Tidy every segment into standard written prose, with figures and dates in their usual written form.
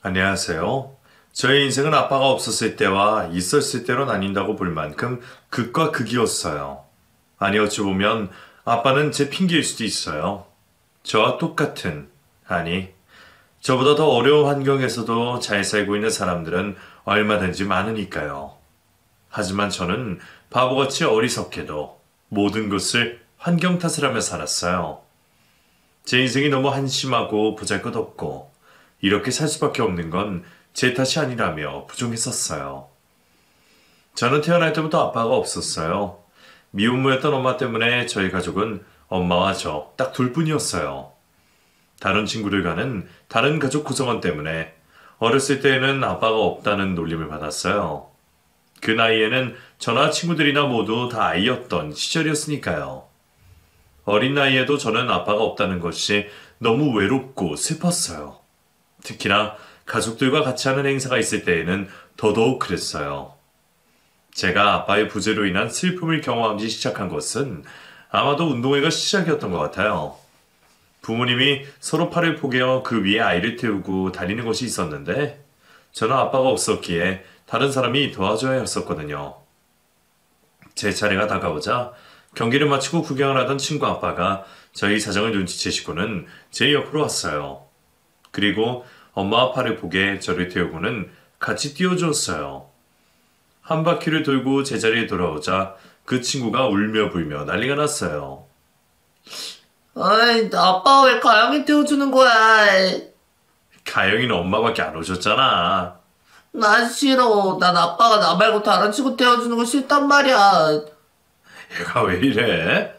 안녕하세요. 저의 인생은 아빠가 없었을 때와 있었을 때로 나뉜다고 볼 만큼 극과 극이었어요. 아니, 어찌 보면 아빠는 제 핑계일 수도 있어요. 저와 똑같은, 아니, 저보다 더 어려운 환경에서도 잘 살고 있는 사람들은 얼마든지 많으니까요. 하지만 저는 바보같이 어리석게도 모든 것을 환경 탓을 하며 살았어요. 제 인생이 너무 한심하고 보잘것없고 이렇게 살 수밖에 없는 건 제 탓이 아니라며 부정했었어요. 저는 태어날 때부터 아빠가 없었어요. 미혼모였던 엄마 때문에 저희 가족은 엄마와 저 딱 둘뿐이었어요. 다른 친구들과는 다른 가족 구성원 때문에 어렸을 때에는 아빠가 없다는 놀림을 받았어요. 그 나이에는 저나 친구들이나 모두 다 아이였던 시절이었으니까요. 어린 나이에도 저는 아빠가 없다는 것이 너무 외롭고 슬펐어요. 특히나 가족들과 같이 하는 행사가 있을 때에는 더더욱 그랬어요. 제가 아빠의 부재로 인한 슬픔을 경험하기 시작한 것은 아마도 운동회가 시작이었던 것 같아요. 부모님이 서로 팔을 포개어 그 위에 아이를 태우고 다니는 것이 있었는데 저는 아빠가 없었기에 다른 사람이 도와줘야 했었거든요. 제 차례가 다가오자 경기를 마치고 구경을 하던 친구 아빠가 저희 사정을 눈치채시고는 제 옆으로 왔어요. 그리고 엄마와 팔을 포개 저를 태우고는 같이 띄워주었어요. 한 바퀴를 돌고 제자리에 돌아오자 그 친구가 울며 불며 난리가 났어요. 아이, 아빠 왜 가영이 태워주는 거야? 가영이는 엄마밖에 안 오셨잖아. 난 싫어. 난 아빠가 나 말고 다른 친구 태워주는 거 싫단 말이야. 얘가 왜 이래?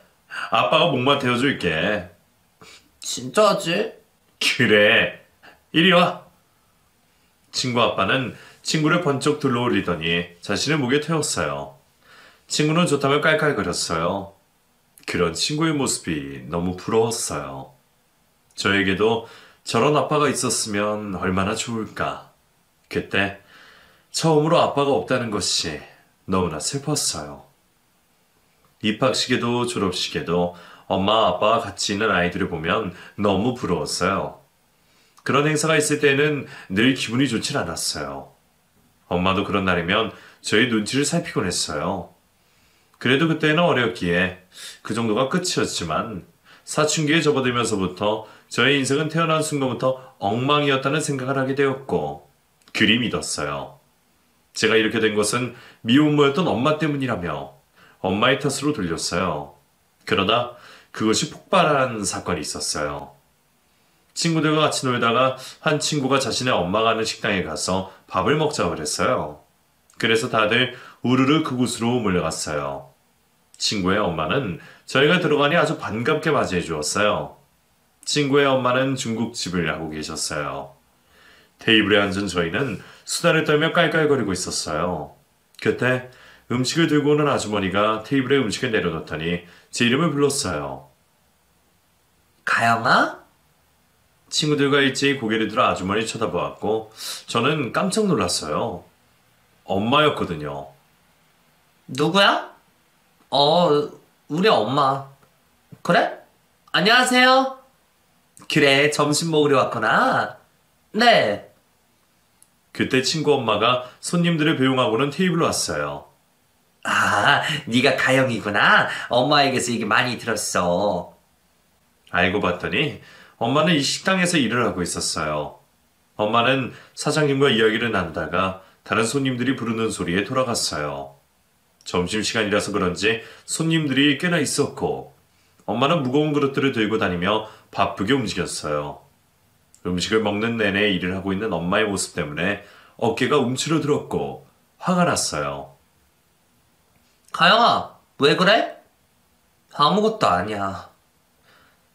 아빠가 목만 태워줄게. 진짜지? 그래. 이리 와. 친구 아빠는 친구를 번쩍 들러올리더니 자신의 목에 태웠어요. 친구는 좋다며 깔깔거렸어요. 그런 친구의 모습이 너무 부러웠어요. 저에게도 저런 아빠가 있었으면 얼마나 좋을까. 그때 처음으로 아빠가 없다는 것이 너무나 슬펐어요. 입학식에도 졸업식에도 엄마 아빠와 같이 있는 아이들을 보면 너무 부러웠어요. 그런 행사가 있을 때는 늘 기분이 좋진 않았어요. 엄마도 그런 날이면 저희 눈치를 살피곤 했어요. 그래도 그때는 어렸기에 그 정도가 끝이었지만 사춘기에 접어들면서부터 저의 인생은 태어난 순간부터 엉망이었다는 생각을 하게 되었고 그리 믿었어요. 제가 이렇게 된 것은 미혼모였던 엄마 때문이라며 엄마의 탓으로 돌렸어요. 그러다 그것이 폭발한 사건이 있었어요. 친구들과 같이 놀다가 한 친구가 자신의 엄마가 하는 식당에 가서 밥을 먹자고 그랬어요. 그래서 다들 우르르 그곳으로 몰려갔어요. 친구의 엄마는 저희가 들어가니 아주 반갑게 맞이해 주었어요. 친구의 엄마는 중국집을 하고 계셨어요. 테이블에 앉은 저희는 수다를 떨며 깔깔거리고 있었어요. 그때 음식을 들고 오는 아주머니가 테이블에 음식을 내려놓더니 제 이름을 불렀어요. 가영아? 친구들과 일제히 고개를 들어 아주머니 쳐다보았고 저는 깜짝 놀랐어요. 엄마였거든요. 누구야? 우리 엄마. 그래? 안녕하세요. 그래, 점심 먹으러 왔구나. 네. 그때 친구 엄마가 손님들을 배웅하고는 테이블로 왔어요. 아, 네가 가영이구나. 엄마에게서 얘기 많이 들었어. 알고 봤더니 엄마는 이 식당에서 일을 하고 있었어요. 엄마는 사장님과 이야기를 나누다가 다른 손님들이 부르는 소리에 돌아갔어요. 점심시간이라서 그런지 손님들이 꽤나 있었고 엄마는 무거운 그릇들을 들고 다니며 바쁘게 움직였어요. 음식을 먹는 내내 일을 하고 있는 엄마의 모습 때문에 어깨가 움츠러들었고 화가 났어요. 가영아, 왜 그래? 아무것도 아니야.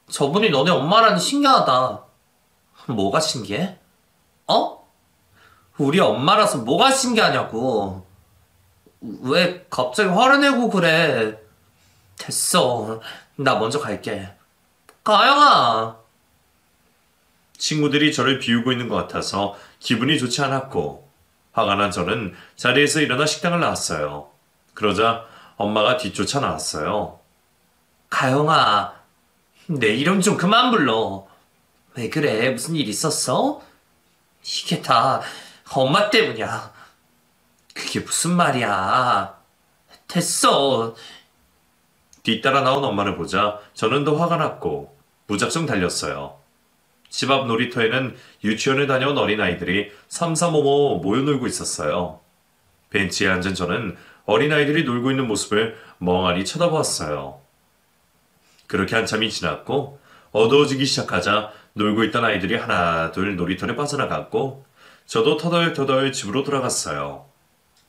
저분이 너네 엄마라니 신기하다. 뭐가 신기해? 어? 우리 엄마라서 뭐가 신기하냐고. 왜 갑자기 화를 내고 그래? 됐어. 나 먼저 갈게. 가영아! 친구들이 저를 비우고 있는 것 같아서 기분이 좋지 않았고 화가 난 저는 자리에서 일어나 식당을 나왔어요. 그러자 엄마가 뒤쫓아 나왔어요. 가영아, 내 이름 좀 그만 불러. 왜 그래? 무슨 일 있었어? 이게 다 엄마 때문이야. 그게 무슨 말이야. 됐어. 뒤따라 나온 엄마를 보자 저는 더 화가 났고 무작정 달렸어요. 집 앞 놀이터에는 유치원에 다녀온 어린아이들이 삼삼오오 모여 놀고 있었어요. 벤치에 앉은 저는 어린아이들이 놀고 있는 모습을 멍하니 쳐다보았어요. 그렇게 한참이 지났고 어두워지기 시작하자 놀고 있던 아이들이 하나 둘 놀이터를 빠져나갔고 저도 터덜터덜 집으로 돌아갔어요.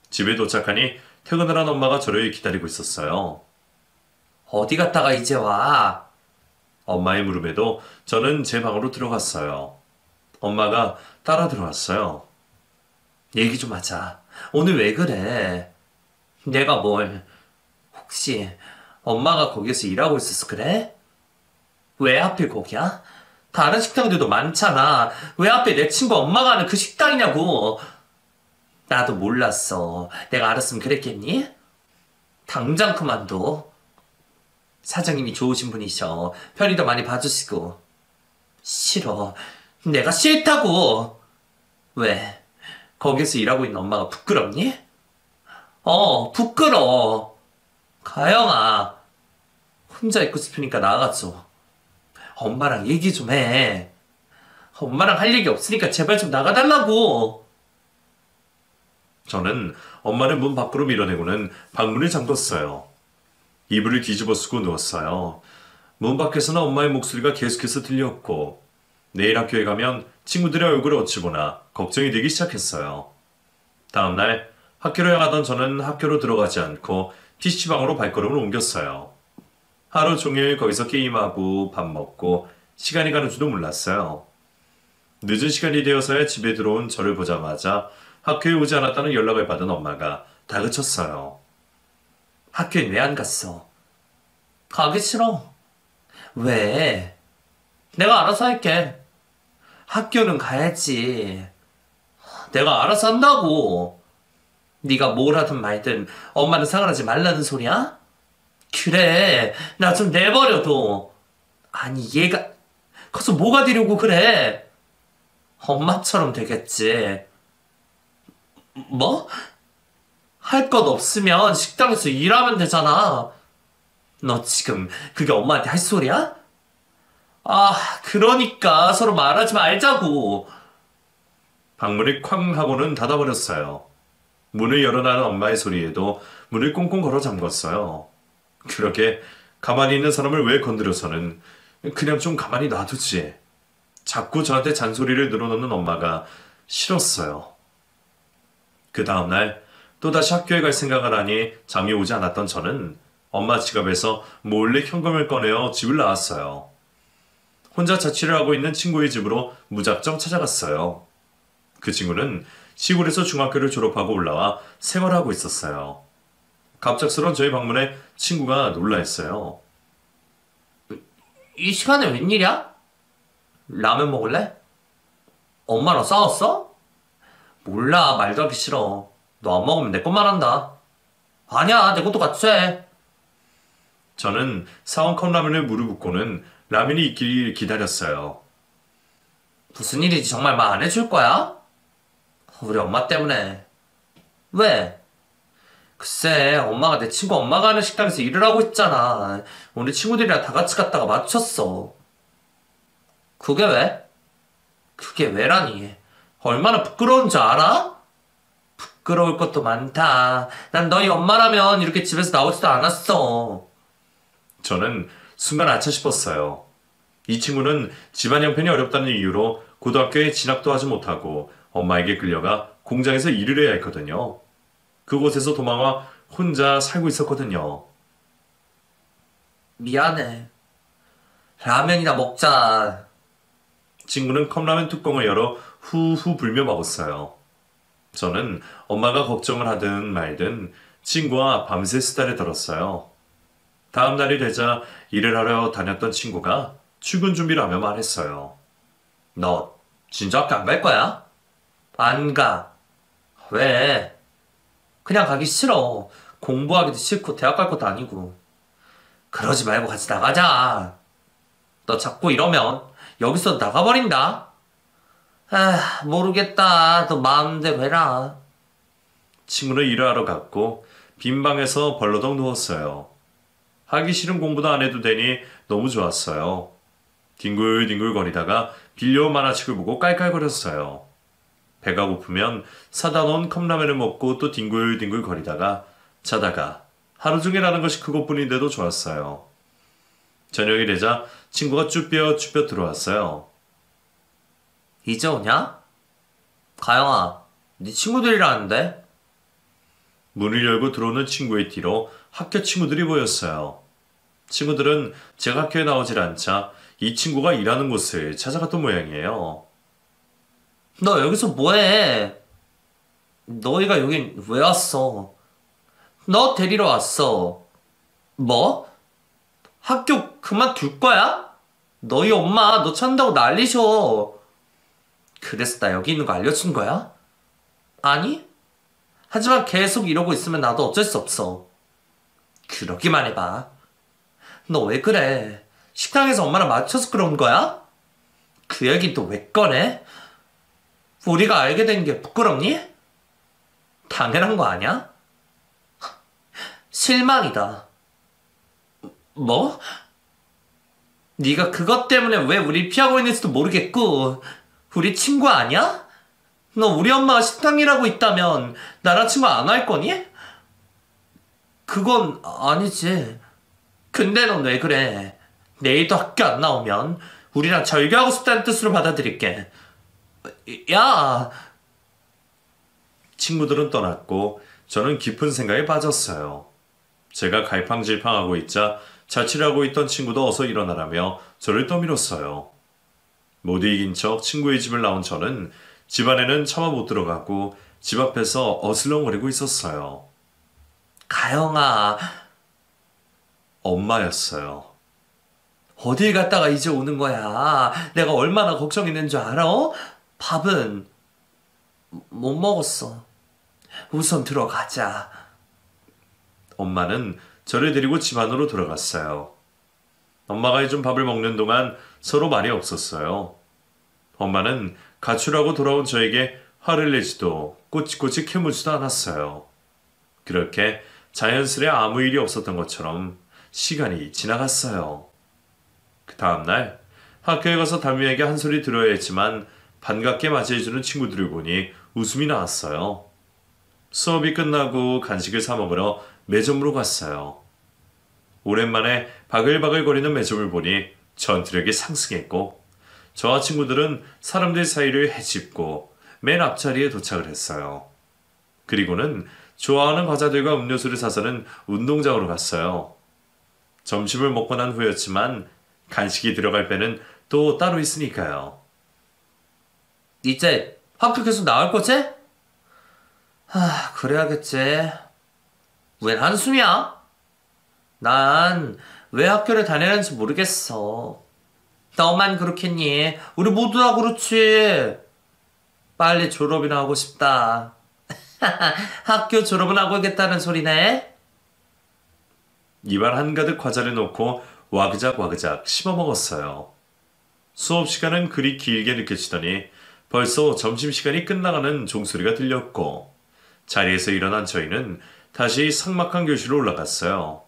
집에 도착하니 퇴근을 한 엄마가 저를 기다리고 있었어요. 어디 갔다가 이제 와? 엄마의 물음에도 저는 제 방으로 들어갔어요. 엄마가 따라 들어왔어요. 얘기 좀 하자. 오늘 왜 그래? 내가 뭘? 혹시 엄마가 거기서 일하고 있어서 그래? 왜 하필 거기야? 다른 식당들도 많잖아. 왜 하필 내 친구 엄마가 하는 그 식당이냐고. 나도 몰랐어. 내가 알았으면 그랬겠니? 당장 그만둬. 사장님이 좋으신 분이셔. 편의도 많이 봐주시고. 싫어. 내가 싫다고. 왜? 거기서 일하고 있는 엄마가 부끄럽니? 부끄러워. 가영아. 혼자 있고 싶으니까 나가줘. 엄마랑 얘기 좀 해. 엄마랑 할 얘기 없으니까 제발 좀 나가달라고. 저는 엄마를 문 밖으로 밀어내고는 방문을 잠궜어요. 이불을 뒤집어 쓰고 누웠어요. 문 밖에서는 엄마의 목소리가 계속해서 들렸고 내일 학교에 가면 친구들의 얼굴을 어찌 보나 걱정이 되기 시작했어요. 다음날 학교로 향하던 저는 학교로 들어가지 않고 PC방으로 발걸음을 옮겼어요. 하루 종일 거기서 게임하고 밥 먹고 시간이 가는 줄도 몰랐어요. 늦은 시간이 되어서야 집에 들어온 저를 보자마자 학교에 오지 않았다는 연락을 받은 엄마가 다그쳤어요. 학교엔 왜 안 갔어? 가기 싫어. 왜? 내가 알아서 할게. 학교는 가야지. 내가 알아서 한다고. 네가 뭘 하든 말든 엄마는 상관하지 말라는 소리야? 그래, 나 좀 내버려둬. 아니, 얘가 커서 뭐가 되려고 그래? 엄마처럼 되겠지. 뭐? 할 것 없으면 식당에서 일하면 되잖아. 너 지금 그게 엄마한테 할 소리야? 아, 그러니까 서로 말하지 말자고. 방문을 쾅 하고는 닫아버렸어요. 문을 열어나는 엄마의 소리에도 문을 꽁꽁 걸어 잠궜어요. 그렇게 가만히 있는 사람을 왜 건드려서는 그냥 좀 가만히 놔두지. 자꾸 저한테 잔소리를 늘어놓는 엄마가 싫었어요. 그 다음날 또다시 학교에 갈 생각을 하니 잠이 오지 않았던 저는 엄마 지갑에서 몰래 현금을 꺼내어 집을 나왔어요. 혼자 자취를 하고 있는 친구의 집으로 무작정 찾아갔어요. 그 친구는 시골에서 중학교를 졸업하고 올라와 생활하고 있었어요. 갑작스런 저희 방문에 친구가 놀라했어요. 이 시간에 웬일이야? 라면 먹을래? 엄마랑 싸웠어? 몰라, 말도 하기 싫어. 너 안 먹으면 내 것만 한다. 아니야, 내 것도 같이 해. 저는 사온 컵라면을 무르붓고는 라면이 있길 기다렸어요. 무슨 일이지? 정말 말 안 해줄 거야? 우리 엄마 때문에. 왜? 글쎄, 엄마가 내 친구 엄마가 하는 식당에서 일을 하고 있잖아. 우리 친구들이랑 다 같이 갔다가 마주쳤어. 그게 왜? 그게 왜라니? 얼마나 부끄러운 줄 알아? 부끄러울 것도 많다. 난 너희 엄마라면 이렇게 집에서 나오지도 않았어. 저는 순간 아차 싶었어요. 이 친구는 집안 형편이 어렵다는 이유로 고등학교에 진학도 하지 못하고 엄마에게 끌려가 공장에서 일을 해야 했거든요. 그곳에서 도망와 혼자 살고 있었거든요. 미안해. 라면이나 먹자. 친구는 컵라면 뚜껑을 열어 후후 불며 먹었어요. 저는 엄마가 걱정을 하든 말든 친구와 밤새 수다를 떨었어요. 다음 날이 되자 일을 하러 다녔던 친구가 출근 준비를 하며 말했어요. 너 진짜 학교 안 갈 거야? 안 가. 왜? 그냥 가기 싫어. 공부하기도 싫고 대학 갈 것도 아니고. 그러지 말고 같이 나가자. 너 자꾸 이러면 여기서 나가버린다. 모르겠다. 너 마음대로 해라. 친구는 일하러 갔고 빈 방에서 벌러덩 누웠어요. 하기 싫은 공부도 안 해도 되니 너무 좋았어요. 뒹굴뒹굴 거리다가 빌려온 만화책을 보고 깔깔거렸어요. 배가 고프면 사다 놓은 컵라면을 먹고 또 뒹굴뒹굴 거리다가 자다가 하루 종일 하는 것이 그것뿐인데도 좋았어요. 저녁이 되자 친구가 쭈뼛쭈뼛 들어왔어요. 이제 오냐? 가영아, 네 친구들이라는데? 문을 열고 들어오는 친구의 뒤로 학교 친구들이 보였어요. 친구들은 제가 학교에 나오질 않자 이 친구가 일하는 곳을 찾아갔던 모양이에요. 너 여기서 뭐해? 너희가 여긴 왜 왔어? 너 데리러 왔어. 뭐? 학교 그만둘 거야? 너희 엄마 너 찾는다고 난리셔. 그래서 나 여기 있는 거 알려준 거야? 아니? 하지만 계속 이러고 있으면 나도 어쩔 수 없어. 그러기만 해봐. 너 왜 그래? 식당에서 엄마랑 맞춰서 그런 거야? 그 얘기 또 왜 꺼내? 우리가 알게 된 게 부끄럽니? 당연한 거 아니야? 실망이다. 뭐? 네가 그것 때문에 왜 우리 피하고 있는지도 모르겠고 우리 친구 아니야? 너 우리 엄마가 식당이라고 있다면 나랑 친구 안 할 거니? 그건 아니지. 근데 넌 왜 그래? 내일도 학교 안 나오면 우리랑 절교하고 싶다는 뜻으로 받아들일게. 야! 친구들은 떠났고 저는 깊은 생각에 빠졌어요. 제가 갈팡질팡하고 있자 자취를 있던 친구도 어서 일어나라며 저를 떠밀었어요. 못 이긴 척 친구의 집을 나온 저는 집 안에는 차마 못 들어가고 집 앞에서 어슬렁거리고 있었어요. 가영아, 엄마였어요. 어딜 갔다가 이제 오는 거야? 내가 얼마나 걱정했는 줄 알아? 밥은 못 먹었어. 우선 들어가자. 엄마는 저를 데리고 집 안으로 들어갔어요. 엄마가 해준 밥을 먹는 동안 서로 말이 없었어요. 엄마는 가출하고 돌아온 저에게 화를 내지도 꼬치꼬치 캐묻지도 않았어요. 그렇게 자연스레 아무 일이 없었던 것처럼 시간이 지나갔어요. 그 다음날 학교에 가서 담임에게 한 소리 들어야 했지만 반갑게 맞이해주는 친구들을 보니 웃음이 나왔어요. 수업이 끝나고 간식을 사 먹으러 매점으로 갔어요. 오랜만에 바글바글거리는 매점을 보니 전투력이 상승했고 저와 친구들은 사람들 사이를 헤집고 맨 앞자리에 도착을 했어요. 그리고는 좋아하는 과자들과 음료수를 사서는 운동장으로 갔어요. 점심을 먹고 난 후였지만 간식이 들어갈 배는 또 따로 있으니까요. 이제 학교 계속 나올 거지? 그래야겠지. 웬 한숨이야? 난 왜 학교를 다니는지 모르겠어. 너만 그렇겠니? 우리 모두 다 그렇지. 빨리 졸업이나 하고 싶다. 학교 졸업은 하고 오겠다는 소리네. 입안 한가득 과자를 넣고 와그작와그작 씹어먹었어요. 수업 시간은 그리 길게 느껴지더니 벌써 점심시간이 끝나가는 종소리가 들렸고 자리에서 일어난 저희는 다시 삭막한 교실로 올라갔어요.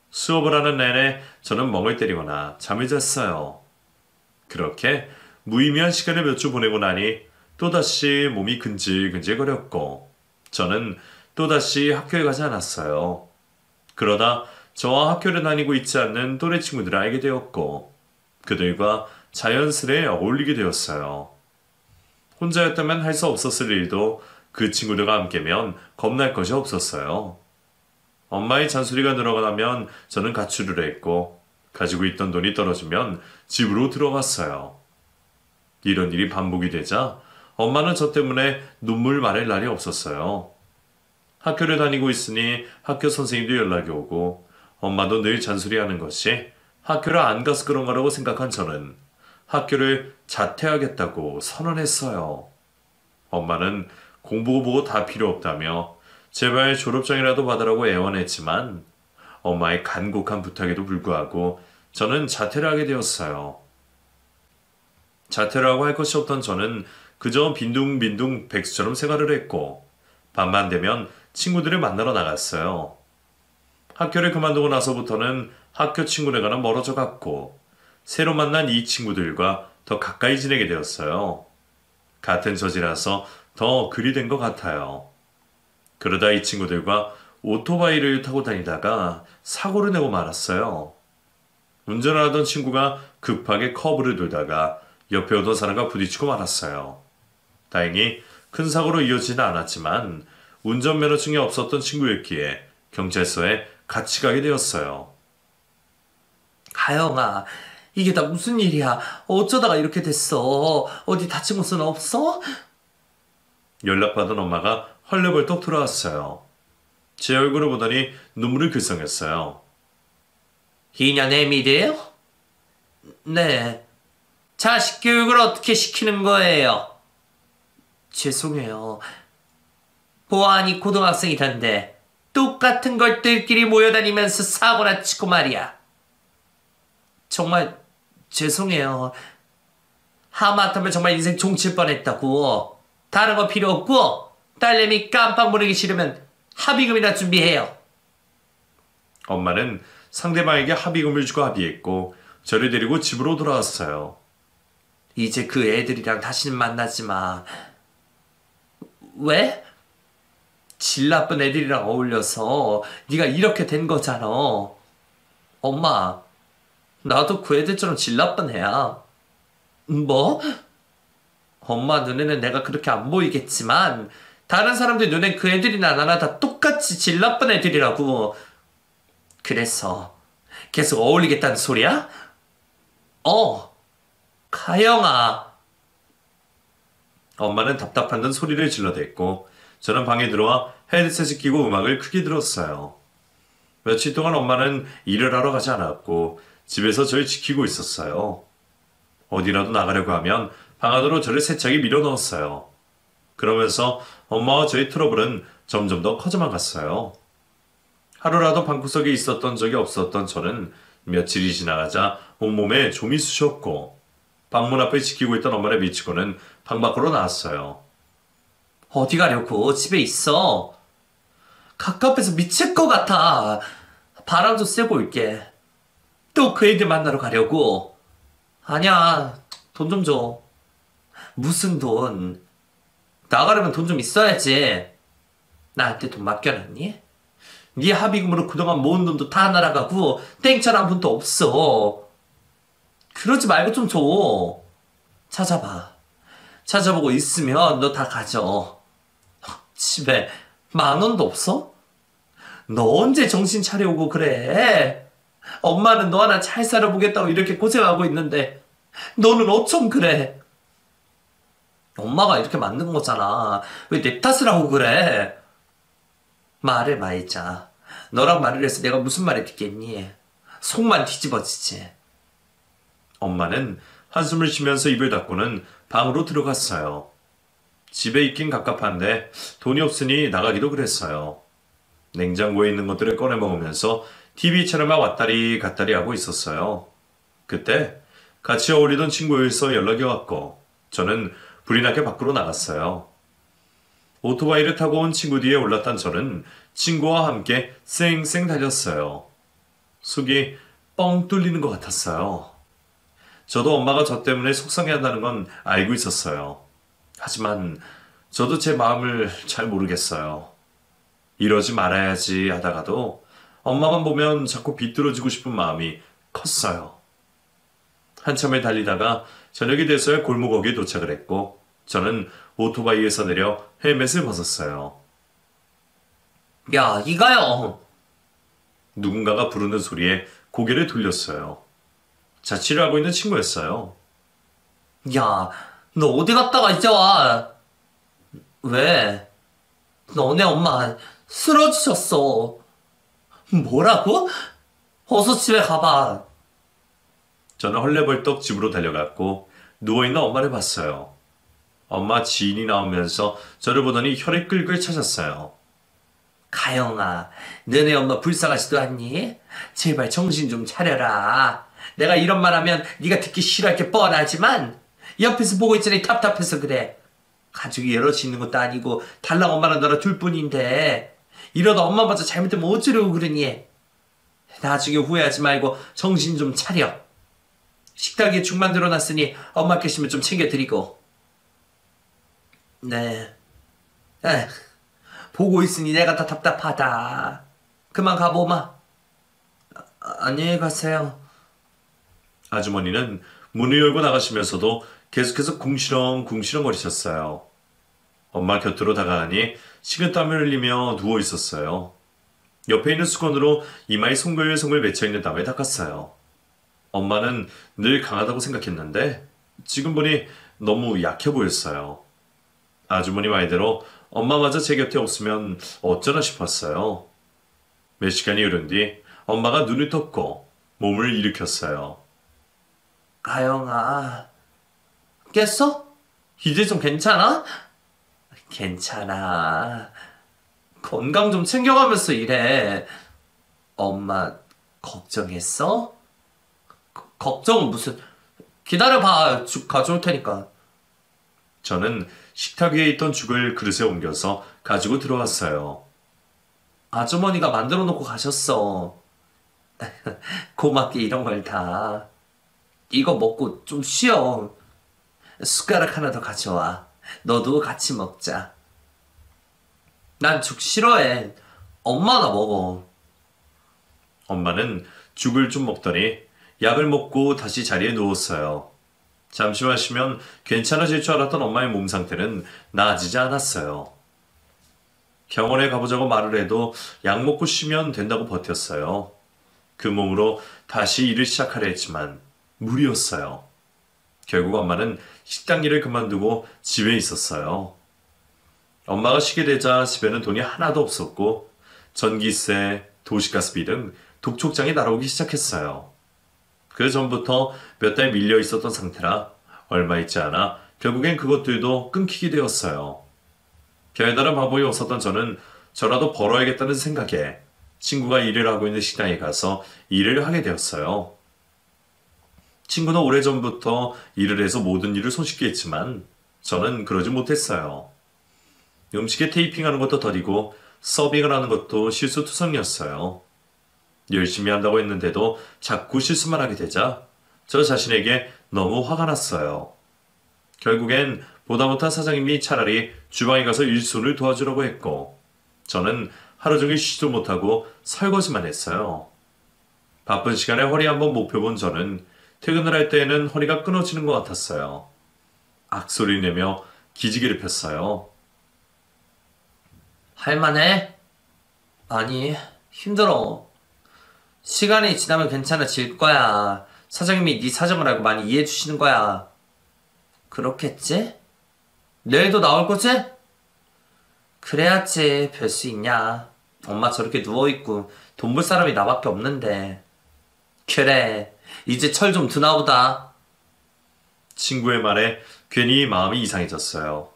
수업을 하는 내내 저는 멍을 때리거나 잠을 잤어요. 그렇게 무의미한 시간을 몇 주 보내고 나니 또다시 몸이 근질근질거렸고 저는 또다시 학교에 가지 않았어요. 그러다 저와 학교를 다니고 있지 않는 또래 친구들을 알게 되었고 그들과 자연스레 어울리게 되었어요. 혼자였다면 할 수 없었을 일도 그 친구들과 함께면 겁날 것이 없었어요. 엄마의 잔소리가 늘어나면 저는 가출을 했고 가지고 있던 돈이 떨어지면 집으로 들어갔어요. 이런 일이 반복이 되자 엄마는 저 때문에 눈물 마를 날이 없었어요. 학교를 다니고 있으니 학교 선생님도 연락이 오고 엄마도 늘 잔소리하는 것이 학교를 안 가서 그런 거라고 생각한 저는 학교를 자퇴하겠다고 선언했어요. 엄마는 공부 보고 다 필요 없다며 제발 졸업장이라도 받으라고 애원했지만 엄마의 간곡한 부탁에도 불구하고 저는 자퇴를 하게 되었어요. 자퇴를 하고 할 것이 없던 저는 그저 빈둥빈둥 백수처럼 생활을 했고 밤만 되면 친구들을 만나러 나갔어요. 학교를 그만두고 나서부터는 학교 친구들과는 멀어져 갔고 새로 만난 이 친구들과 더 가까이 지내게 되었어요. 같은 처지라서 더 그리 된 것 같아요. 그러다 이 친구들과 오토바이를 타고 다니다가 사고를 내고 말았어요. 운전을 하던 친구가 급하게 커브를 돌다가 옆에 오던 사람과 부딪히고 말았어요. 다행히 큰 사고로 이어지진 않았지만 운전면허증이 없었던 친구였기에 경찰서에 같이 가게 되었어요. 가영아, 이게 다 무슨 일이야? 어쩌다가 이렇게 됐어? 어디 다친 곳은 없어? 연락받은 엄마가 헐레벌떡 돌아왔어요. 제 얼굴을 보더니 눈물을 글썽였어요. 2년 애미래요? 네. 자식 교육을 어떻게 시키는 거예요? 죄송해요. 보아하니 고등학생이던데 똑같은 것들끼리 모여다니면서 사고나 치고 말이야. 정말 죄송해요. 하마터면 정말 인생 종칠 뻔했다고. 다른 거 필요 없고 딸내미 깜빡 모르기 싫으면 합의금이나 준비해요. 엄마는 상대방에게 합의금을 주고 합의했고 저를 데리고 집으로 돌아왔어요. 이제 그 애들이랑 다시는 만나지 마. 왜? 질 나쁜 애들이랑 어울려서 네가 이렇게 된 거잖아. 엄마, 나도 그 애들처럼 질 나쁜 애야. 뭐? 엄마 눈에는 내가 그렇게 안 보이겠지만 다른 사람들 눈엔 그 애들이나 나나 다 똑같이 질 나쁜 애들이라고. 그래서 계속 어울리겠다는 소리야? 가영아. 엄마는 답답한 듯 소리를 질러댔고 저는 방에 들어와 헤드셋을 끼고 음악을 크게 들었어요. 며칠 동안 엄마는 일을 하러 가지 않았고 집에서 저를 지키고 있었어요. 어디라도 나가려고 하면 방 안으로 저를 세차게 밀어 넣었어요. 그러면서 엄마와 저의 트러블은 점점 더 커져만 갔어요. 하루라도 방구석에 있었던 적이 없었던 저는 며칠이 지나가자 온몸에 좀이 쑤셨고 방문 앞에 지키고 있던 엄마를 미치고는 방 밖으로 나왔어요. 어디 가려고? 집에 있어. 갑갑해서 미칠 것 같아. 바람도 쐬고 올게. 또 그 애들 만나러 가려고. 아니야, 돈 좀 줘. 무슨 돈? 나가려면 돈 좀 있어야지. 나한테 돈 맡겨놨니? 네 합의금으로 그동안 모은 돈도 다 날아가고 땡처럼 한 푼도 없어. 그러지 말고 좀 줘. 찾아봐. 찾아보고 있으면 너 다 가져. 집에 10,000원도 없어? 너 언제 정신 차려오고 그래? 엄마는 너 하나 잘 살아보겠다고 이렇게 고생하고 있는데 너는 어쩜 그래? 엄마가 이렇게 만든 거잖아. 왜 내 탓을 하고 그래? 말을 말자. 너랑 말을 해서 내가 무슨 말을 듣겠니? 속만 뒤집어지지. 엄마는 한숨을 쉬면서 입을 닫고는 방으로 들어갔어요. 집에 있긴 갑갑한데 돈이 없으니 나가기도 그랬어요. 냉장고에 있는 것들을 꺼내 먹으면서 TV처럼 왔다리 갔다리 하고 있었어요. 그때 같이 어울리던 친구에서 연락이 왔고 저는 불이 나게 밖으로 나갔어요. 오토바이를 타고 온 친구 뒤에 올랐던 저는 친구와 함께 쌩쌩 달렸어요. 속이 뻥 뚫리는 것 같았어요. 저도 엄마가 저 때문에 속상해한다는 건 알고 있었어요. 하지만 저도 제 마음을 잘 모르겠어요. 이러지 말아야지 하다가도 엄마만 보면 자꾸 비뚤어지고 싶은 마음이 컸어요. 한참을 달리다가 저녁이 돼서야 골목역에 도착을 했고 저는 오토바이에서 내려 헬멧을 벗었어요. 야, 이가요. 누군가가 부르는 소리에 고개를 돌렸어요. 자취를 하고 있는 친구였어요. 야, 너 어디 갔다가 이제 와? 왜? 너네 엄마 쓰러지셨어. 뭐라고? 어서 집에 가봐. 저는 헐레벌떡 집으로 달려갔고 누워있는 엄마를 봤어요. 엄마 지인이 나오면서 저를 보더니 혈액 끌끌 차셨어요. 가영아, 너네 엄마 불쌍하지도 않니? 제발 정신 좀 차려라. 내가 이런 말 하면 네가 듣기 싫어할 게 뻔하지만 옆에서 보고 있자니 답답해서 그래. 가족이 여럿이 있는 것도 아니고 달랑 엄마랑 너랑 둘뿐인데 이러다 엄마마저 잘못되면 어쩌려고 그러니? 나중에 후회하지 말고 정신 좀 차려. 식탁에 죽 만들어놨으니 엄마 계시면 좀 챙겨드리고. 네. 에휴, 보고 있으니 내가 다 답답하다. 그만 가보마. 안녕히 가세요. 아주머니는 문을 열고 나가시면서도 계속해서 궁시렁궁시렁 거리셨어요. 엄마 곁으로 다가가니 식은땀을 흘리며 누워 있었어요. 옆에 있는 수건으로 이마에 송글송글 맺혀있는 땀을 닦았어요. 엄마는 늘 강하다고 생각했는데 지금 보니 너무 약해 보였어요. 아주머니 말대로 엄마마저 제 곁에 없으면 어쩌나 싶었어요. 몇 시간이 흐른 뒤 엄마가 눈을 떴고 몸을 일으켰어요. 가영아, 깼어? 이제 좀 괜찮아? 괜찮아. 건강 좀 챙겨가면서 일해. 엄마 걱정했어? 걱정은 무슨... 기다려봐. 죽 가져올 테니까. 저는 식탁 위에 있던 죽을 그릇에 옮겨서 가지고 들어왔어요. 아주머니가 만들어 놓고 가셨어. 고맙게 이런 걸 다. 이거 먹고 좀 쉬어. 숟가락 하나 더 가져와. 너도 같이 먹자. 난 죽 싫어해. 엄마나 먹어. 엄마는 죽을 좀 먹더니 약을 먹고 다시 자리에 누웠어요. 잠시만 쉬면 괜찮아질 줄 알았던 엄마의 몸 상태는 나아지지 않았어요. 병원에 가보자고 말을 해도 약 먹고 쉬면 된다고 버텼어요. 그 몸으로 다시 일을 시작하려 했지만 무리였어요. 결국 엄마는 식당 일을 그만두고 집에 있었어요. 엄마가 쉬게 되자 집에는 돈이 하나도 없었고 전기세, 도시가스비 등 독촉장이 날아오기 시작했어요. 그 전부터 몇 달 밀려 있었던 상태라 얼마 있지 않아 결국엔 그것들도 끊기게 되었어요. 별다른 방법이 없었던 저는 저라도 벌어야겠다는 생각에 친구가 일을 하고 있는 식당에 가서 일을 하게 되었어요. 친구는 오래전부터 일을 해서 모든 일을 손쉽게 했지만 저는 그러지 못했어요. 음식에 테이핑하는 것도 더디고 서빙을 하는 것도 실수투성이었어요. 열심히 한다고 했는데도 자꾸 실수만 하게 되자 저 자신에게 너무 화가 났어요. 결국엔 보다 못한 사장님이 차라리 주방에 가서 일손을 도와주라고 했고 저는 하루 종일 쉬지도 못하고 설거지만 했어요. 바쁜 시간에 허리 한번 못 펴본 저는 퇴근을 할 때에는 허리가 끊어지는 것 같았어요. 악소리 내며 기지개를 폈어요. 할만해? 아니, 힘들어. 시간이 지나면 괜찮아질 거야. 사장님이 네 사정을 알고 많이 이해해 주시는 거야. 그렇겠지? 내일도 나올 거지? 그래야지. 별 수 있냐. 엄마 저렇게 누워있고 돈 벌 사람이 나밖에 없는데. 그래. 이제 철 좀 드나 보다. 친구의 말에 괜히 마음이 이상해졌어요.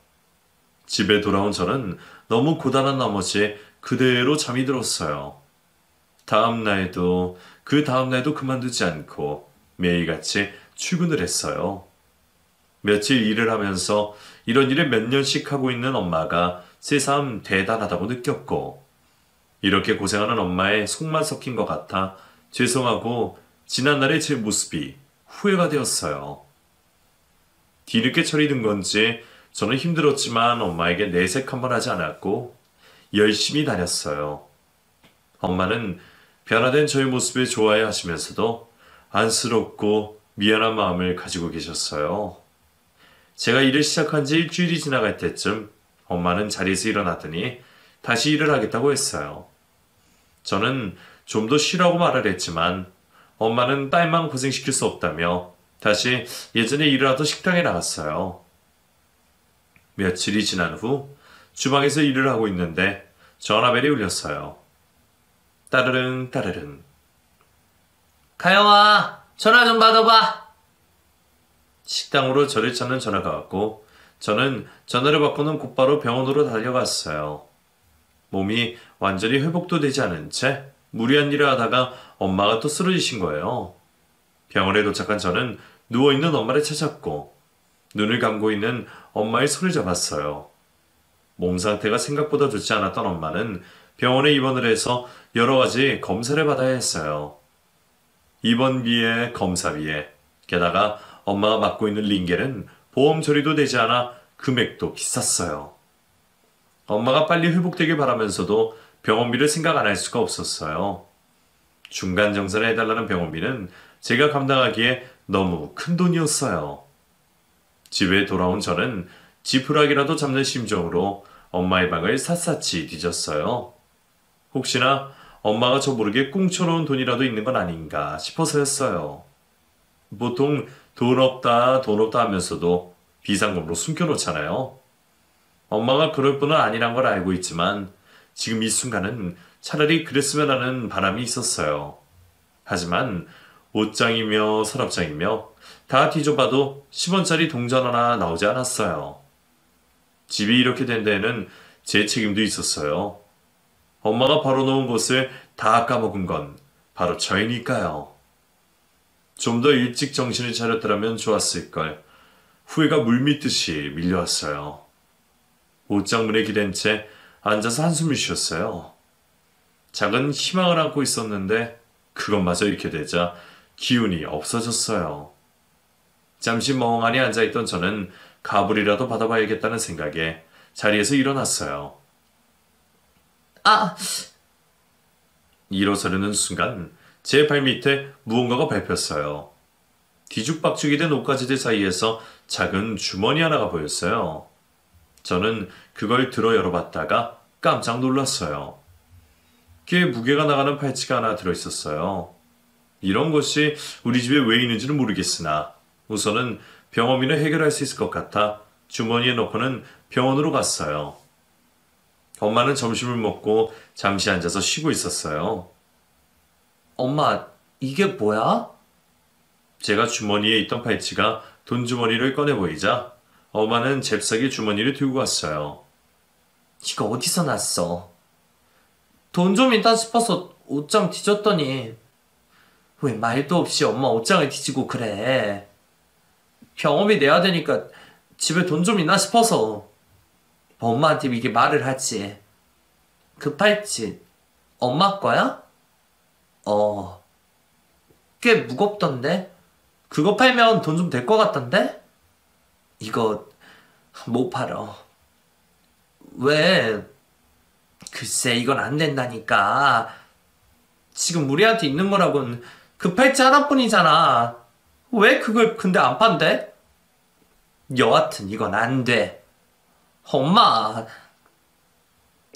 집에 돌아온 저는 너무 고단한 나머지 그대로 잠이 들었어요. 다음 날도 그 다음 날도 그만두지 않고 매일같이 출근을 했어요. 며칠 일을 하면서 이런 일을 몇 년씩 하고 있는 엄마가 새삼 대단하다고 느꼈고 이렇게 고생하는 엄마의 속만 섞인 것 같아 죄송하고 지난날의 제 모습이 후회가 되었어요. 뒤늦게 철이 든 건지 저는 힘들었지만 엄마에게 내색 한번 하지 않았고 열심히 다녔어요. 엄마는 변화된 저의 모습을 좋아해 하시면서도 안쓰럽고 미안한 마음을 가지고 계셨어요. 제가 일을 시작한 지 일주일이 지나갈 때쯤 엄마는 자리에서 일어나더니 다시 일을 하겠다고 했어요. 저는 좀 더 쉬라고 말을 했지만 엄마는 딸만 고생시킬 수 없다며 다시 예전에 일을 하던 식당에 나갔어요. 며칠이 지난 후 주방에서 일을 하고 있는데 전화벨이 울렸어요. 따르릉 따르릉. 가영아, 전화 좀 받아봐. 식당으로 저를 찾는 전화가 왔고 저는 전화를 받고는 곧바로 병원으로 달려갔어요. 몸이 완전히 회복도 되지 않은 채 무리한 일을 하다가 엄마가 또 쓰러지신 거예요. 병원에 도착한 저는 누워있는 엄마를 찾았고 눈을 감고 있는 엄마의 손을 잡았어요. 몸 상태가 생각보다 좋지 않았던 엄마는 병원에 입원을 해서 여러 가지 검사를 받아야 했어요. 입원비에 검사비에 게다가 엄마가 맡고 있는 링겔은 보험 처리도 되지 않아 금액도 비쌌어요. 엄마가 빨리 회복되길 바라면서도 병원비를 생각 안 할 수가 없었어요. 중간 정산을 해달라는 병원비는 제가 감당하기에 너무 큰 돈이었어요. 집에 돌아온 저는 지푸라기라도 잡는 심정으로 엄마의 방을 샅샅이 뒤졌어요. 혹시나 엄마가 저 모르게 꿍쳐놓은 돈이라도 있는 건 아닌가 싶어서였어요. 보통 돈 없다 하면서도 비상금으로 숨겨놓잖아요. 엄마가 그럴 뿐은 아니란 걸 알고 있지만 지금 이 순간은 차라리 그랬으면 하는 바람이 있었어요. 하지만 옷장이며 서랍장이며 다 뒤져봐도 10원짜리 동전 하나 나오지 않았어요. 집이 이렇게 된 데에는 제 책임도 있었어요. 엄마가 벌어놓은 곳을 다 까먹은 건 바로 저이니까요. 좀 더 일찍 정신을 차렸더라면 좋았을걸. 후회가 물밀듯이 밀려왔어요. 옷장문에 기댄 채 앉아서 한숨을 쉬었어요. 작은 희망을 안고 있었는데 그것마저 잃게 되자 기운이 없어졌어요. 잠시 멍하니 앉아있던 저는 가불이라도 받아봐야겠다는 생각에 자리에서 일어났어요. 아, 일어서려는 순간 제 발밑에 무언가가 밟혔어요. 뒤죽박죽이 된 옷가지들 사이에서 작은 주머니 하나가 보였어요. 저는 그걸 들어 열어봤다가 깜짝 놀랐어요. 꽤 무게가 나가는 팔찌가 하나 들어있었어요. 이런 것이 우리 집에 왜 있는지는 모르겠으나 우선은 병원비는 해결할 수 있을 것 같아 주머니에 넣고는 병원으로 갔어요. 엄마는 점심을 먹고 잠시 앉아서 쉬고 있었어요. 엄마, 이게 뭐야? 제가 주머니에 있던 팔찌가 돈 주머니를 꺼내 보이자 엄마는 잽싸게 주머니를 들고 갔어요. 이거 어디서 났어? 돈 좀 있다 싶어서 옷장 뒤졌더니 왜 말도 없이 엄마 옷장을 뒤지고 그래? 병원비 내야 되니까 집에 돈 좀 있나 싶어서 엄마한테 이게 말을 하지. 그 팔찌 엄마 거야? 꽤 무겁던데? 그거 팔면 돈 좀 될 것 같던데? 이거 못 팔어. 왜? 글쎄 이건 안 된다니까. 지금 우리한테 있는 거라곤 그 팔찌 하나뿐이잖아. 왜 그걸 근데 안 판대? 여하튼 이건 안 돼.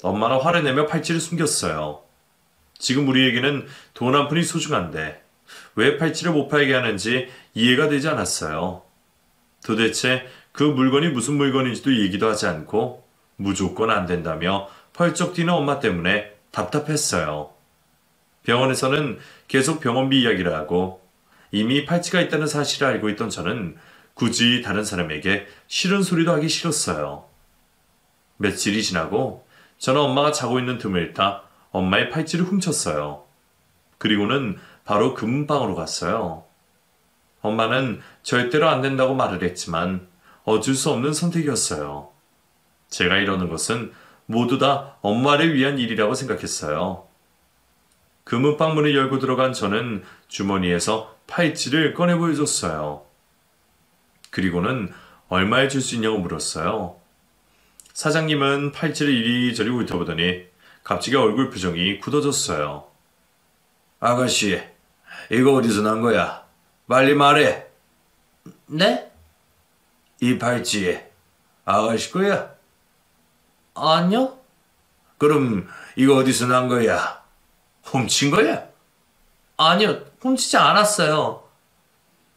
엄마는 화를 내며 팔찌를 숨겼어요. 지금 우리에게는 돈 한 푼이 소중한데 왜 팔찌를 못 팔게 하는지 이해가 되지 않았어요. 도대체 그 물건이 무슨 물건인지도 얘기도 하지 않고 무조건 안 된다며 펄쩍 뛰는 엄마 때문에 답답했어요. 병원에서는 계속 병원비 이야기를 하고 이미 팔찌가 있다는 사실을 알고 있던 저는 굳이 다른 사람에게 싫은 소리도 하기 싫었어요. 며칠이 지나고 저는 엄마가 자고 있는 틈을 타 엄마의 팔찌를 훔쳤어요. 그리고는 바로 금방으로 갔어요. 엄마는 절대로 안 된다고 말을 했지만 어쩔 수 없는 선택이었어요. 제가 이러는 것은 모두 다 엄마를 위한 일이라고 생각했어요. 금은방 문을 열고 들어간 저는 주머니에서 팔찌를 꺼내 보여줬어요. 그리고는 얼마에 줄 수 있냐고 물었어요. 사장님은 팔찌를 이리저리 훑어보더니 갑자기 얼굴 표정이 굳어졌어요. 아가씨, 이거 어디서 난 거야? 빨리 말해. 네? 이 팔찌 아가씨 거야? 아니요? 그럼 이거 어디서 난 거야? 훔친 거야? 아니요, 훔치지 않았어요.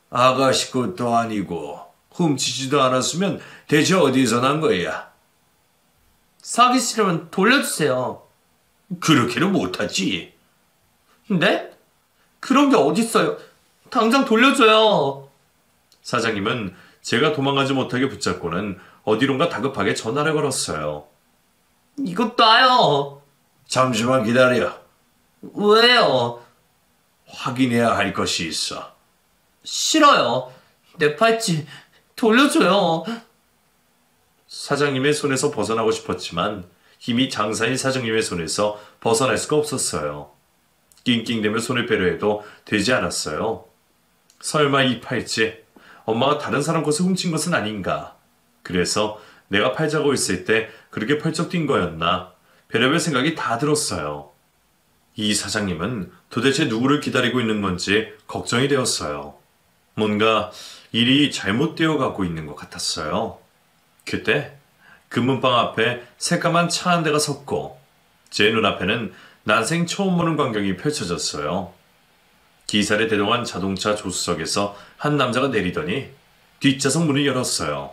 아가씨 것도 아니고 훔치지도 않았으면 대체 어디서 난 거야? 사기 싫으면 돌려주세요. 그렇게는 못하지. 네? 그런 게 어딨어요. 당장 돌려줘요. 사장님은 제가 도망가지 못하게 붙잡고는 어디론가 다급하게 전화를 걸었어요. 이것도 아요. 잠시만 기다려. 왜요? 확인해야 할 것이 있어. 싫어요. 내 팔찌 돌려줘요. 사장님의 손에서 벗어나고 싶었지만 힘이 장사인 사장님의 손에서 벗어날 수가 없었어요. 낑낑대며 손을 빼려 해도 되지 않았어요. 설마 이 팔찌, 엄마가 다른 사람 것을 훔친 것은 아닌가. 그래서 내가 팔자고 있을 때 그렇게 펄쩍 뛴 거였나. 별의별 생각이 다 들었어요. 이 사장님은 도대체 누구를 기다리고 있는 건지 걱정이 되었어요. 뭔가 일이 잘못되어 가고 있는 것 같았어요. 그때 금문방 앞에 새까만 차 한 대가 섰고 제 눈앞에는 난생 처음 보는 광경이 펼쳐졌어요. 기사를 대동한 자동차 조수석에서 한 남자가 내리더니 뒷좌석 문을 열었어요.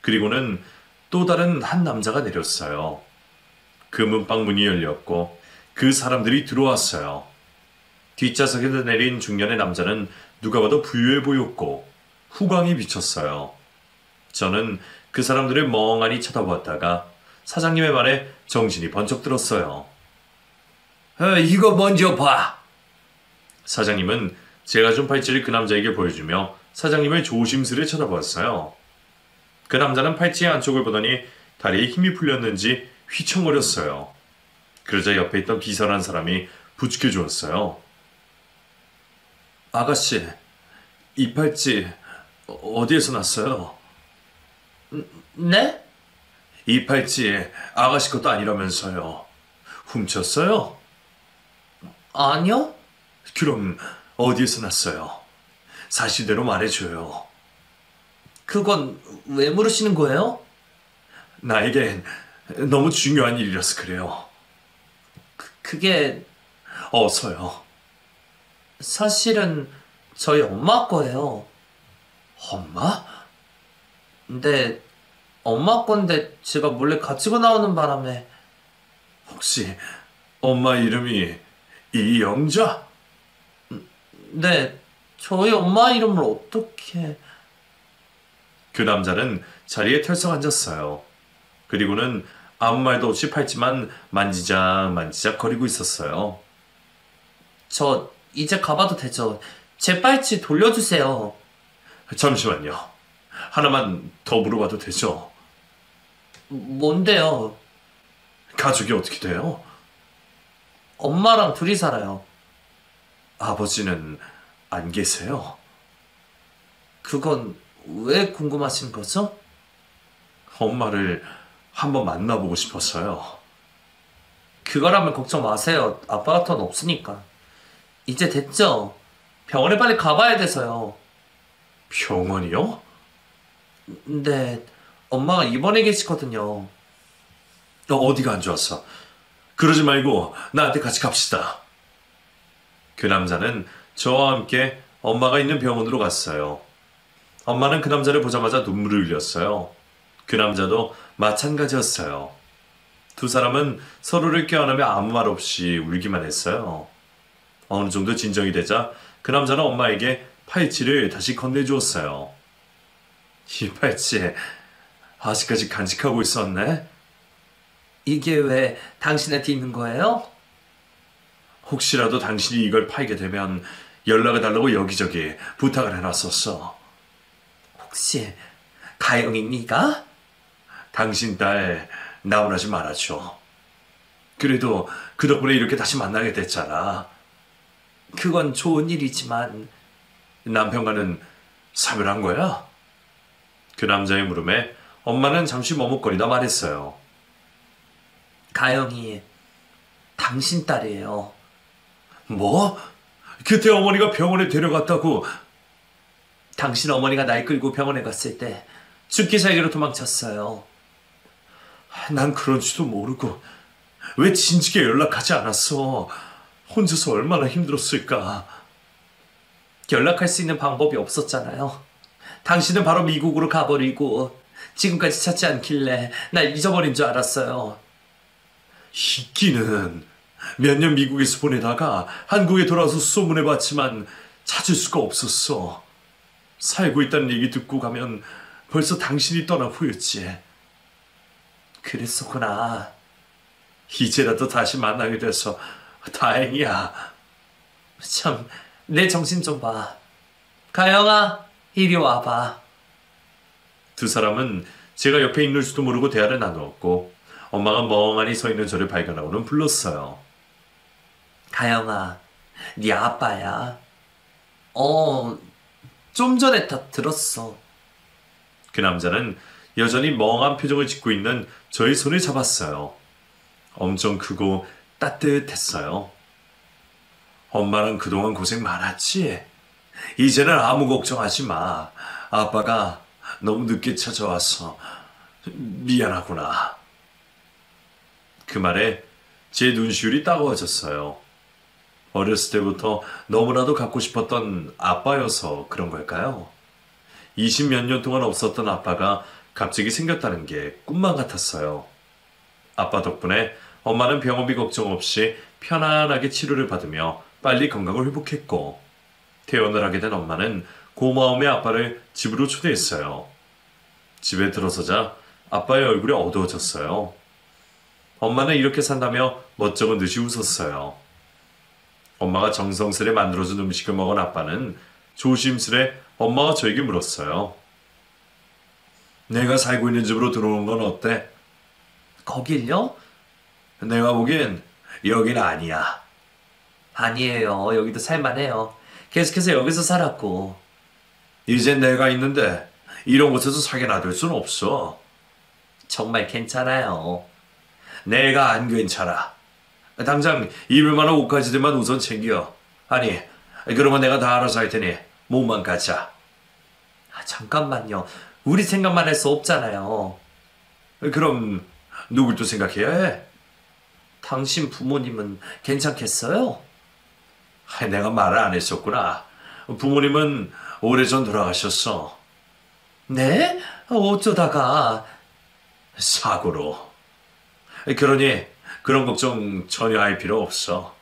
그리고는 또 다른 한 남자가 내렸어요. 금문방 문이 열렸고 그 사람들이 들어왔어요. 뒷좌석에서 내린 중년의 남자는 누가 봐도 부유해 보였고 후광이 비쳤어요. 저는 그 사람들을 멍하니 쳐다보았다가 사장님의 말에 정신이 번쩍 들었어요. 이거 먼저 봐. 사장님은 제가 준 팔찌를 그 남자에게 보여주며 사장님을 조심스레 쳐다보았어요. 그 남자는 팔찌의 안쪽을 보더니 다리에 힘이 풀렸는지 휘청거렸어요. 그러자 옆에 있던 비서라는 사람이 부축해 주었어요. 아가씨, 이 팔찌 어디에서 났어요? 네? 이 팔찌 아가씨 것도 아니라면서요. 훔쳤어요? 아니요? 그럼 어디에서 났어요? 사실대로 말해줘요. 그건 왜 물으시는 거예요? 나에겐 너무 중요한 일이라서 그래요. 그게 어서요. 사실은 저희 엄마 거예요. 엄마? 근데 엄마 건데 제가 몰래 가지고 나오는 바람에. 혹시 엄마 이름이 이영자? 네, 저희 엄마 이름을 어떻게... 그 남자는 자리에 털썩 앉았어요. 그리고는 아무 말도 없이 팔찌만 만지작 만지작 거리고 있었어요. 저 이제 가봐도 되죠? 제 팔찌 돌려주세요. 잠시만요. 하나만 더 물어봐도 되죠? 뭔데요? 가족이 어떻게 돼요? 엄마랑 둘이 살아요. 아버지는 안 계세요? 그건 왜 궁금하신 거죠? 엄마를 한번 만나보고 싶었어요. 그거라면 걱정 마세요. 아빠가 돈 없으니까. 이제 됐죠? 병원에 빨리 가봐야 돼서요. 병원이요? 근데 엄마가 입원해 계시거든요. 어디가 안 좋았어? 그러지 말고 나한테 같이 갑시다. 그 남자는 저와 함께 엄마가 있는 병원으로 갔어요. 엄마는 그 남자를 보자마자 눈물을 흘렸어요. 그 남자도 마찬가지였어요. 두 사람은 서로를 껴안으며 아무 말 없이 울기만 했어요. 어느 정도 진정이 되자 그 남자는 엄마에게 팔찌를 다시 건네주었어요. 이 팔찌 아직까지 간직하고 있었네? 이게 왜 당신한테 있는 거예요? 혹시라도 당신이 이걸 팔게 되면 연락을 달라고 여기저기 부탁을 해놨었어. 혹시 가영이 네가? 당신 딸 나훈아지 말아줘. 그래도 그 덕분에 이렇게 다시 만나게 됐잖아. 그건 좋은 일이지만 남편과는 사별한 거야? 그 남자의 물음에 엄마는 잠시 머뭇거리다 말했어요. 가영이 당신 딸이에요. 뭐? 그때 어머니가 병원에 데려갔다고. 당신 어머니가 날 끌고 병원에 갔을 때 죽기 살기로 도망쳤어요. 난 그런지도 모르고 왜 진즉에 연락하지 않았어. 혼자서 얼마나 힘들었을까. 연락할 수 있는 방법이 없었잖아요. 당신은 바로 미국으로 가버리고 지금까지 찾지 않길래 날 잊어버린 줄 알았어요. 있기는 몇 년 미국에서 보내다가 한국에 돌아와서 소문해봤지만 찾을 수가 없었어. 살고 있다는 얘기 듣고 가면 벌써 당신이 떠나 보였지. 그랬었구나. 이제라도 다시 만나게 돼서 다행이야. 참, 내 정신 좀 봐. 가영아, 이리 와봐. 두 사람은 제가 옆에 있는 줄도 모르고 대화를 나누었고 엄마가 멍하니 서 있는 저를 발견하고는 불렀어요. 가영아, 네 아빠야. 좀 전에 다 들었어. 그 남자는 여전히 멍한 표정을 짓고 있는 저의 손을 잡았어요. 엄청 크고 따뜻했어요. 엄마랑 그동안 고생 많았지? 이제는 아무 걱정하지 마. 아빠가 너무 늦게 찾아와서 미안하구나. 그 말에 제 눈시울이 따가워졌어요. 어렸을 때부터 너무나도 갖고 싶었던 아빠여서 그런 걸까요? 20몇 년 동안 없었던 아빠가 갑자기 생겼다는 게 꿈만 같았어요. 아빠 덕분에 엄마는 병원비 걱정 없이 편안하게 치료를 받으며 빨리 건강을 회복했고, 퇴원을 하게 된 엄마는 고마움에 아빠를 집으로 초대했어요. 집에 들어서자 아빠의 얼굴이 어두워졌어요. 엄마는 이렇게 산다며 멋쩍은 듯이 웃었어요. 엄마가 정성스레 만들어준 음식을 먹은 아빠는 조심스레 엄마가 저에게 물었어요. 내가 살고 있는 집으로 들어오는 건 어때? 거길요? 내가 보기엔 여긴 아니야. 아니에요. 여기도 살만해요. 계속해서 여기서 살았고. 이젠 내가 있는데 이런 곳에서 살게 놔둘 순 없어. 정말 괜찮아요. 내가 안 괜찮아. 당장 입을 만한 옷가지들만 우선 챙겨. 아니, 그러면 내가 다 알아서 할 테니 몸만 갖자. 잠깐만요. 우리 생각만 할 수 없잖아요. 그럼 누굴 또 생각해야 해? 당신 부모님은 괜찮겠어요? 내가 말을 안 했었구나. 부모님은 오래전 돌아가셨어. 네? 어쩌다가. 사고로. 그러니 그런 걱정 전혀 할 필요 없어.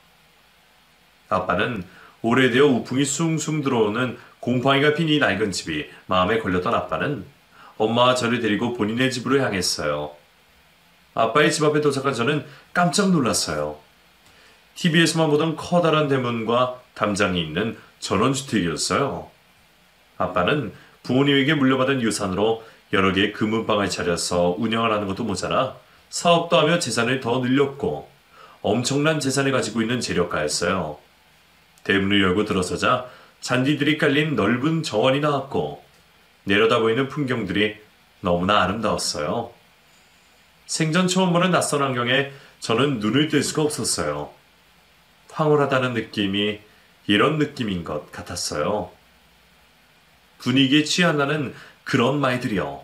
아빠는 오래되어 우풍이 숭숭 들어오는 곰팡이가 핀 이 낡은 집이 마음에 걸렸던 아빠는 엄마와 저를 데리고 본인의 집으로 향했어요. 아빠의 집 앞에 도착한 저는 깜짝 놀랐어요. TV에서만 보던 커다란 대문과 담장이 있는 전원주택이었어요. 아빠는 부모님에게 물려받은 유산으로 여러 개의 금은방을 차려서 운영을 하는 것도 모자라 사업도 하며 재산을 더 늘렸고 엄청난 재산을 가지고 있는 재력가였어요. 대문을 열고 들어서자 잔디들이 깔린 넓은 정원이 나왔고 내려다 보이는 풍경들이 너무나 아름다웠어요. 생전 처음 보는 낯선 환경에 저는 눈을 뗄 수가 없었어요. 황홀하다는 느낌이 이런 느낌인 것 같았어요. 분위기에 취한다는 그런 말들이요.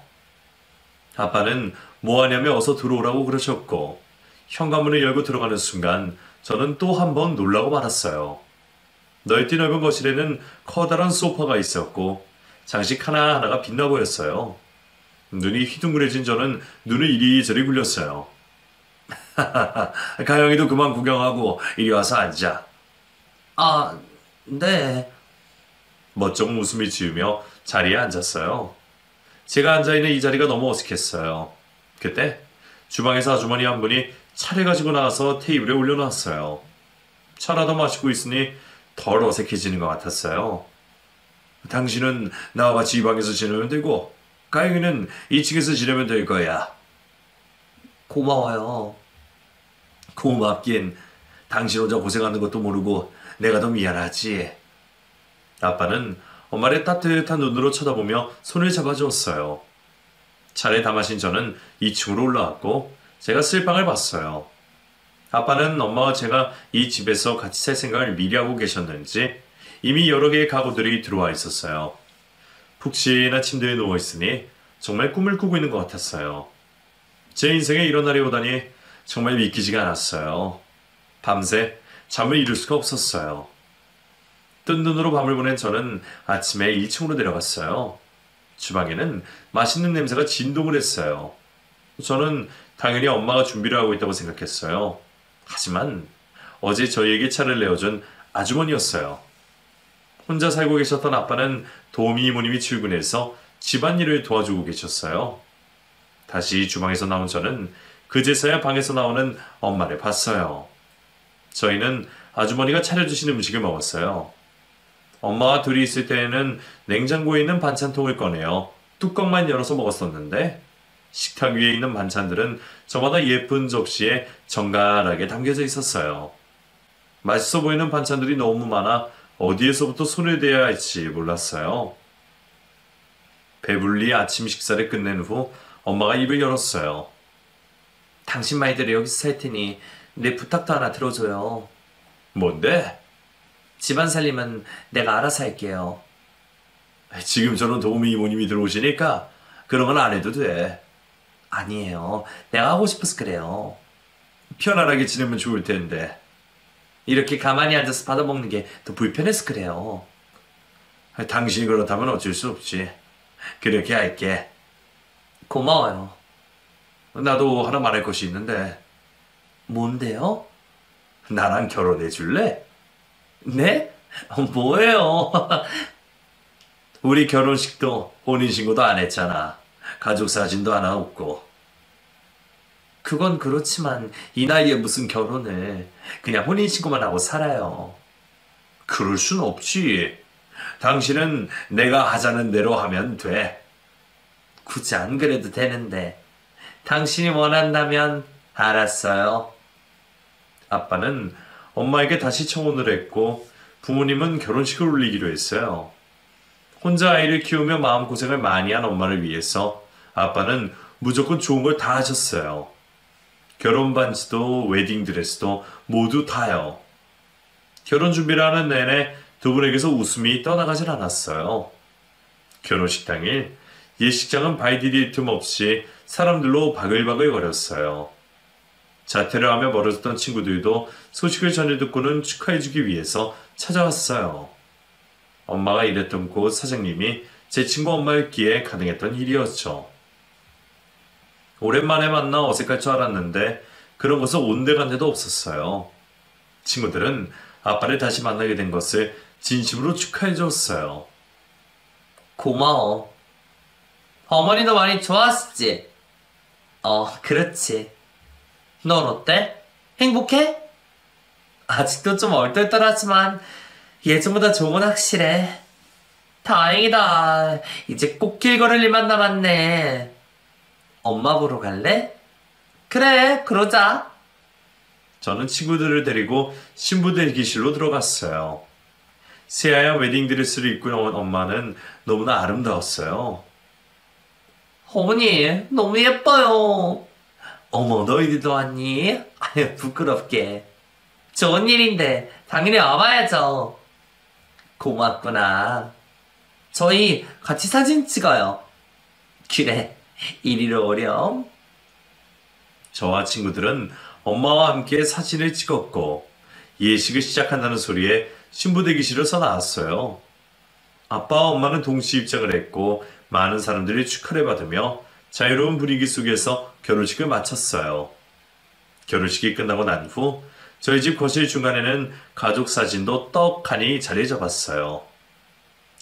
아빠는 뭐하냐며 어서 들어오라고 그러셨고 현관문을 열고 들어가는 순간 저는 또 한 번 놀라고 말았어요. 넓디 넓은 거실에는 커다란 소파가 있었고 장식 하나하나가 빛나 보였어요. 눈이 휘둥그레진 저는 눈을 이리저리 굴렸어요. 가영이도 그만 구경하고 이리 와서 앉아. 네. 멋쩍은 웃음을 지으며 자리에 앉았어요. 제가 앉아있는 이 자리가 너무 어색했어요. 그때 주방에서 아주머니 한 분이 차를 가지고 나와서 테이블에 올려놨어요. 차라도 마시고 있으니 덜 어색해지는 것 같았어요. 당신은 나와 같이 이 방에서 지내면 되고 가영이는 2층에서 지내면 될 거야. 고마워요. 고맙긴. 당신 혼자 고생하는 것도 모르고 내가 더 미안하지. 아빠는 엄마를 따뜻한 눈으로 쳐다보며 손을 잡아주었어요. 차를 다 마신 저는 2층으로 올라왔고 제가 쓸방을 봤어요. 아빠는 엄마와 제가 이 집에서 같이 살 생각을 미리 하고 계셨는지 이미 여러 개의 가구들이 들어와 있었어요. 푹신한 침대에 누워있으니 정말 꿈을 꾸고 있는 것 같았어요. 제 인생에 이런 날이 오다니 정말 믿기지가 않았어요. 밤새 잠을 이룰 수가 없었어요. 뜬 눈으로 밤을 보낸 저는 아침에 1층으로 내려갔어요. 주방에는 맛있는 냄새가 진동을 했어요. 저는 당연히 엄마가 준비를 하고 있다고 생각했어요. 하지만 어제 저희에게 차를 내어준 아주머니였어요. 혼자 살고 계셨던 아빠는 도미 이모님이 출근해서 집안일을 도와주고 계셨어요. 다시 주방에서 나온 저는 그제서야 방에서 나오는 엄마를 봤어요. 저희는 아주머니가 차려주신 음식을 먹었어요. 엄마와 둘이 있을 때에는 냉장고에 있는 반찬통을 꺼내어 뚜껑만 열어서 먹었었는데 식탁 위에 있는 반찬들은 저마다 예쁜 접시에 정갈하게 담겨져 있었어요. 맛있어 보이는 반찬들이 너무 많아 어디에서부터 손을 대야 할지 몰랐어요. 배불리 아침 식사를 끝낸 후 엄마가 입을 열었어요. 당신 말대로 여기서 살 테니 내 부탁도 하나 들어줘요. 뭔데? 집안 살림은 내가 알아서 할게요. 지금 저런 도우미 이모님이 들어오시니까 그런 건 안 해도 돼. 아니에요. 내가 하고 싶어서 그래요. 편안하게 지내면 좋을 텐데. 이렇게 가만히 앉아서 받아먹는 게 더 불편해서 그래요. 당신이 그렇다면 어쩔 수 없지. 그렇게 할게. 고마워요. 나도 하나 말할 것이 있는데 뭔데요? 나랑 결혼해 줄래? 네? 뭐예요? 우리 결혼식도 혼인신고도 안 했잖아. 가족 사진도 하나 없고. 그건 그렇지만 이 나이에 무슨 결혼을. 그냥 혼인신고만 하고 살아요. 그럴 순 없지. 당신은 내가 하자는 대로 하면 돼. 굳이 안 그래도 되는데. 당신이 원한다면 알았어요. 아빠는 엄마에게 다시 청혼을 했고 부모님은 결혼식을 올리기로 했어요. 혼자 아이를 키우며 마음고생을 많이 한 엄마를 위해서 아빠는 무조건 좋은 걸 다 하셨어요. 결혼 반지도 웨딩드레스도 모두 다요. 결혼 준비를 하는 내내 두 분에게서 웃음이 떠나가질 않았어요. 결혼식 당일 예식장은 발디딜 틈 없이 사람들로 바글바글 거렸어요. 자퇴를 하며 멀어졌던 친구들도 소식을 전해 듣고는 축하해주기 위해서 찾아왔어요. 엄마가 일했던 곳 사장님이 제 친구 엄마였기에 가능했던 일이었죠. 오랜만에 만나 어색할 줄 알았는데 그런 것은 온데간데도 없었어요. 친구들은 아빠를 다시 만나게 된 것을 진심으로 축하해 줬어요. 고마워. 어머니도 많이 좋았지? 그렇지. 넌 어때? 행복해? 아직도 좀 얼떨떨하지만 예전보다 좋은 건 확실해. 다행이다. 이제 꽃길 걸을 일만 남았네. 엄마 보러 갈래? 그래, 그러자. 저는 친구들을 데리고 신부 대기실로 들어갔어요. 새하얀 웨딩드레스를 입고 나온 엄마는 너무나 아름다웠어요. 어머니, 너무 예뻐요. 어머, 너희들도 왔니? 아유, 부끄럽게. 좋은 일인데 당연히 와봐야죠. 고맙구나. 저희 같이 사진 찍어요. 그래, 이리로 오렴. 저와 친구들은 엄마와 함께 사진을 찍었고 예식을 시작한다는 소리에 신부 대기실에서 나왔어요. 아빠와 엄마는 동시 입장을 했고 많은 사람들이 축하를 받으며 자유로운 분위기 속에서 결혼식을 마쳤어요. 결혼식이 끝나고 난 후 저희 집 거실 중간에는 가족 사진도 떡하니 자리 잡았어요.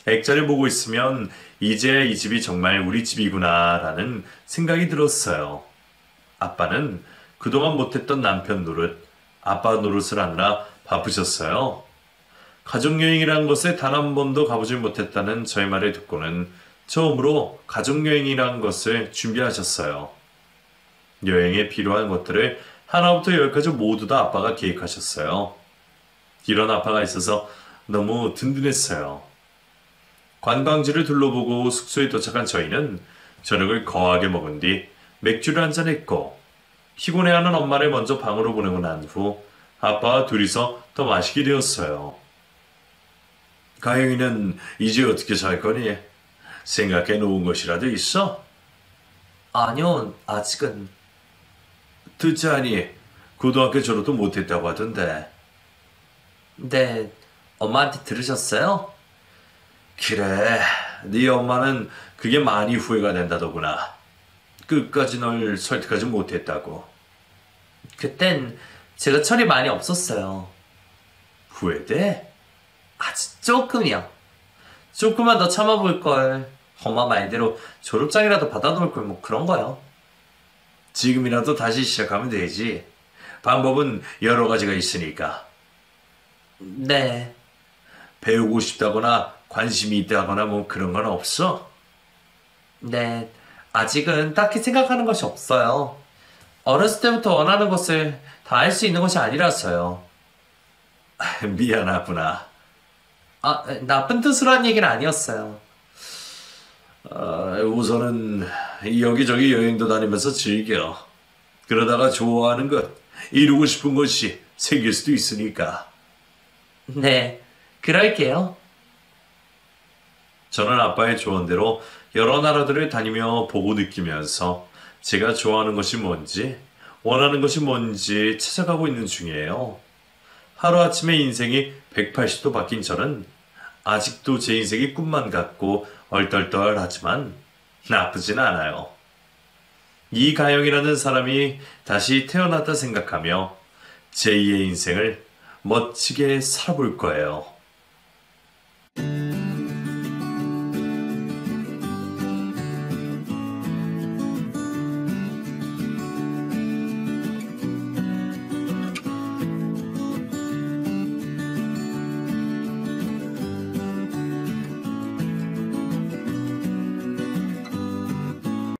액자를 보고 있으면 이제야 이 집이 정말 우리 집이구나 라는 생각이 들었어요. 아빠는 그동안 못했던 남편 노릇, 아빠 노릇을 하느라 바쁘셨어요. 가족여행이라는 것에 단 한 번도 가보질 못했다는 저의 말을 듣고는 처음으로 가족여행이라는 것을 준비하셨어요. 여행에 필요한 것들을 하나부터 열까지 모두 다 아빠가 계획하셨어요. 이런 아빠가 있어서 너무 든든했어요. 관광지를 둘러보고 숙소에 도착한 저희는 저녁을 거하게 먹은 뒤 맥주를 한잔 했고 피곤해하는 엄마를 먼저 방으로 보내고 난 후 아빠와 둘이서 더 마시게 되었어요. 가영이는 이제 어떻게 살 거니? 생각해 놓은 것이라도 있어? 아니요, 아직은. 듣자니 고등학교 졸업도 못했다고 하던데. 네, 엄마한테 들으셨어요? 그래, 네 엄마는 그게 많이 후회가 된다더구나. 끝까지 널 설득하지 못했다고. 그땐 제가 철이 많이 없었어요. 후회돼? 아주 조금이요. 조금만 더 참아볼 걸. 엄마 말대로 졸업장이라도 받아놓을 걸 뭐 그런 거요. 지금이라도 다시 시작하면 되지. 방법은 여러 가지가 있으니까. 네, 배우고 싶다거나 관심이 있다거나 뭐 그런 건 없어? 네. 아직은 딱히 생각하는 것이 없어요. 어렸을 때부터 원하는 것을 다 할 수 있는 것이 아니라서요. 미안하구나. 나쁜 뜻으로 한 얘기는 아니었어요. 우선은 여기저기 여행도 다니면서 즐겨. 그러다가 좋아하는 것, 이루고 싶은 것이 생길 수도 있으니까. 네, 그럴게요. 저는 아빠의 조언대로 여러 나라들을 다니며 보고 느끼면서 제가 좋아하는 것이 뭔지, 원하는 것이 뭔지 찾아가고 있는 중이에요. 하루아침에 인생이 180도 바뀐 저는 아직도 제 인생이 꿈만 같고 얼떨떨하지만 나쁘진 않아요. 이가영이라는 사람이 다시 태어났다 생각하며 제2의 인생을 멋지게 살아볼 거예요.